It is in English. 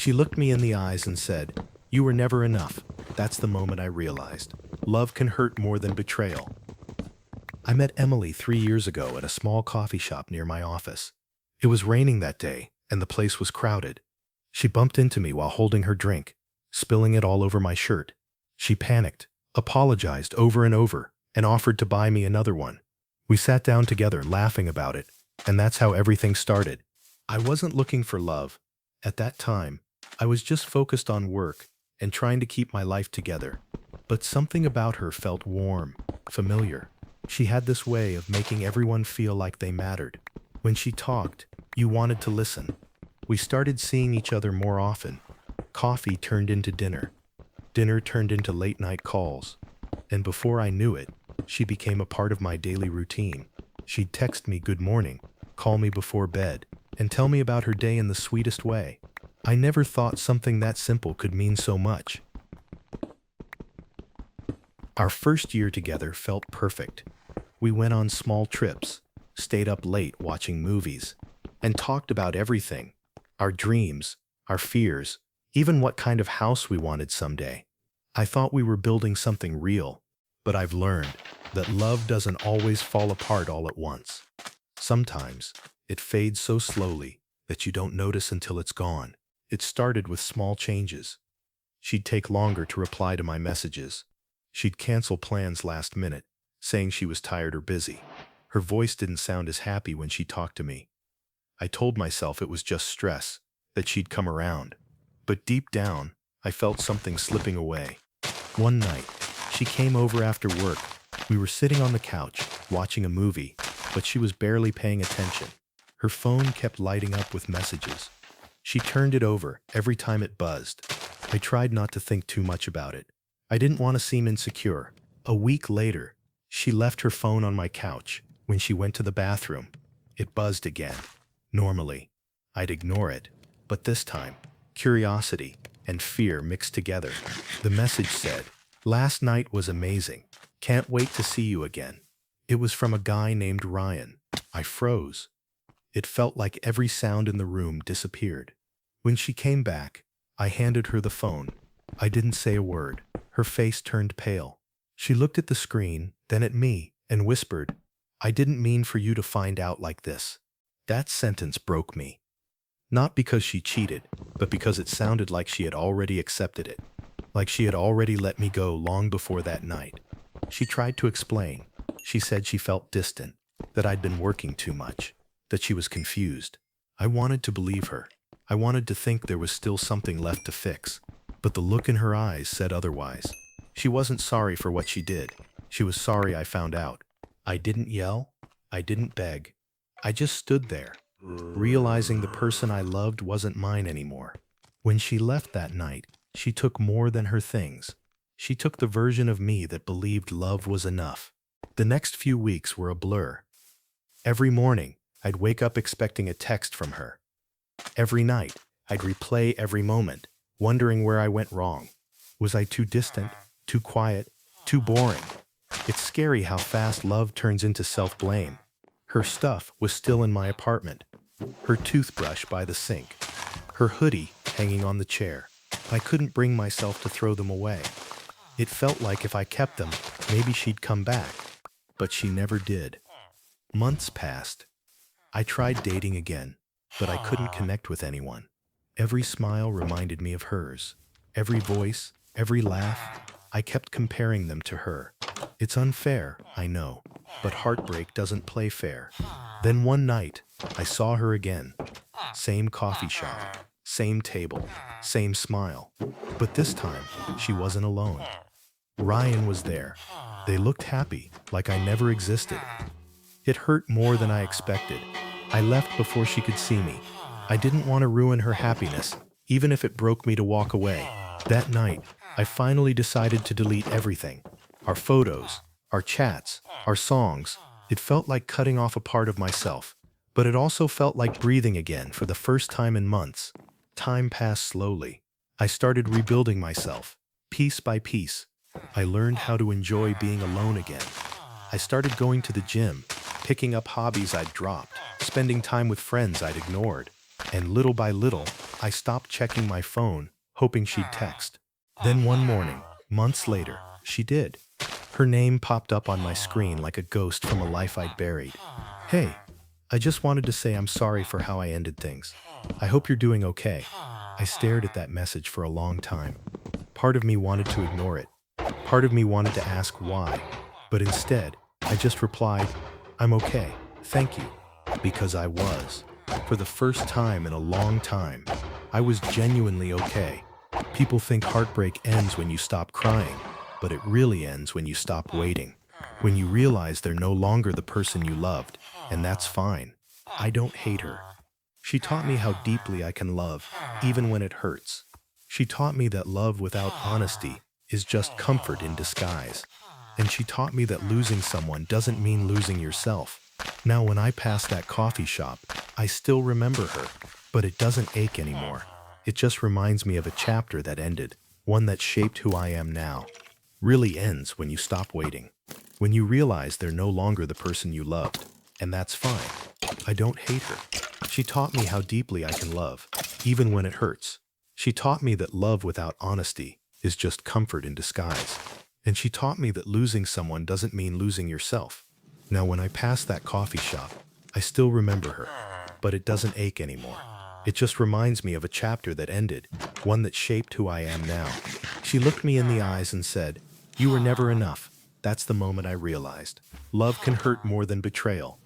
She looked me in the eyes and said, "You were never enough." That's the moment I realized. Love can hurt more than betrayal. I met Emily 3 years ago at a small coffee shop near my office. It was raining that day, and the place was crowded. She bumped into me while holding her drink, spilling it all over my shirt. She panicked, apologized over and over, and offered to buy me another one. We sat down together laughing about it, and that's how everything started. I wasn't looking for love. At that time, I was just focused on work and trying to keep my life together. But something about her felt warm, familiar. She had this way of making everyone feel like they mattered. When she talked, you wanted to listen. We started seeing each other more often. Coffee turned into dinner. Dinner turned into late-night calls. And before I knew it, she became a part of my daily routine. She'd text me good morning, call me before bed, and tell me about her day in the sweetest way. I never thought something that simple could mean so much. Our first year together felt perfect. We went on small trips, stayed up late watching movies, and talked about everything. Our dreams, our fears, even what kind of house we wanted someday. I thought we were building something real, but I've learned that love doesn't always fall apart all at once. Sometimes, it fades so slowly that you don't notice until it's gone. It started with small changes. She'd take longer to reply to my messages. She'd cancel plans last minute, saying she was tired or busy. Her voice didn't sound as happy when she talked to me. I told myself it was just stress, that she'd come around. But deep down, I felt something slipping away. One night, she came over after work. We were sitting on the couch, watching a movie, but she was barely paying attention. Her phone kept lighting up with messages. She turned it over every time it buzzed. I tried not to think too much about it. I didn't want to seem insecure. A week later, she left her phone on my couch. When she went to the bathroom, it buzzed again. Normally, I'd ignore it, but this time, curiosity and fear mixed together. The message said, "Last night was amazing. Can't wait to see you again." It was from a guy named Ryan. I froze. It felt like every sound in the room disappeared. When she came back, I handed her the phone. I didn't say a word. Her face turned pale. She looked at the screen, then at me, and whispered, "I didn't mean for you to find out like this." That sentence broke me. Not because she cheated, but because it sounded like she had already accepted it. Like she had already let me go long before that night. She tried to explain. She said she felt distant, that I'd been working too much, that she was confused. I wanted to believe her. I wanted to think there was still something left to fix. But the look in her eyes said otherwise. She wasn't sorry for what she did. She was sorry I found out. I didn't yell. I didn't beg. I just stood there, realizing the person I loved wasn't mine anymore. When she left that night, she took more than her things. She took the version of me that believed love was enough. The next few weeks were a blur. Every morning, I'd wake up expecting a text from her. Every night, I'd replay every moment, wondering where I went wrong. Was I too distant, too quiet, too boring? It's scary how fast love turns into self-blame. Her stuff was still in my apartment. Her toothbrush by the sink. Her hoodie hanging on the chair. I couldn't bring myself to throw them away. It felt like if I kept them, maybe she'd come back. But she never did. Months passed. I tried dating again, but I couldn't connect with anyone. Every smile reminded me of hers. Every voice, every laugh, I kept comparing them to her. It's unfair, I know, but heartbreak doesn't play fair. Then one night, I saw her again. Same coffee shop, same table, same smile. But this time, she wasn't alone. Ryan was there. They looked happy, like I never existed. It hurt more than I expected. I left before she could see me. I didn't want to ruin her happiness, even if it broke me to walk away. That night, I finally decided to delete everything. Our photos, our chats, our songs. It felt like cutting off a part of myself, but it also felt like breathing again for the first time in months. Time passed slowly. I started rebuilding myself, piece by piece. I learned how to enjoy being alone again. I started going to the gym, picking up hobbies I'd dropped, spending time with friends I'd ignored. And little by little, I stopped checking my phone, hoping she'd text. Then one morning, months later, she did. Her name popped up on my screen like a ghost from a life I'd buried. Hey, I just wanted to say I'm sorry for how I ended things. I hope you're doing okay. I stared at that message for a long time. Part of me wanted to ignore it. Part of me wanted to ask why. But instead, I just replied, I'm okay, thank you. Because I was. For the first time in a long time, I was genuinely okay. People think heartbreak ends when you stop crying, but it really ends when you stop waiting. When you realize they're no longer the person you loved, and that's fine. I don't hate her. She taught me how deeply I can love, even when it hurts. She taught me that love without honesty is just comfort in disguise. And she taught me that losing someone doesn't mean losing yourself. Now, when I pass that coffee shop, I still remember her, but it doesn't ache anymore. It just reminds me of a chapter that ended, one that shaped who I am now. Really ends when you stop waiting. When you realize they're no longer the person you loved, and that's fine. I don't hate her. She taught me how deeply I can love, even when it hurts. She taught me that love without honesty is just comfort in disguise. And she taught me that losing someone doesn't mean losing yourself. Now, when I pass that coffee shop, I still remember her, but it doesn't ache anymore. It just reminds me of a chapter that ended, one that shaped who I am now. She looked me in the eyes and said, "You were never enough." That's the moment I realized. Love can hurt more than betrayal.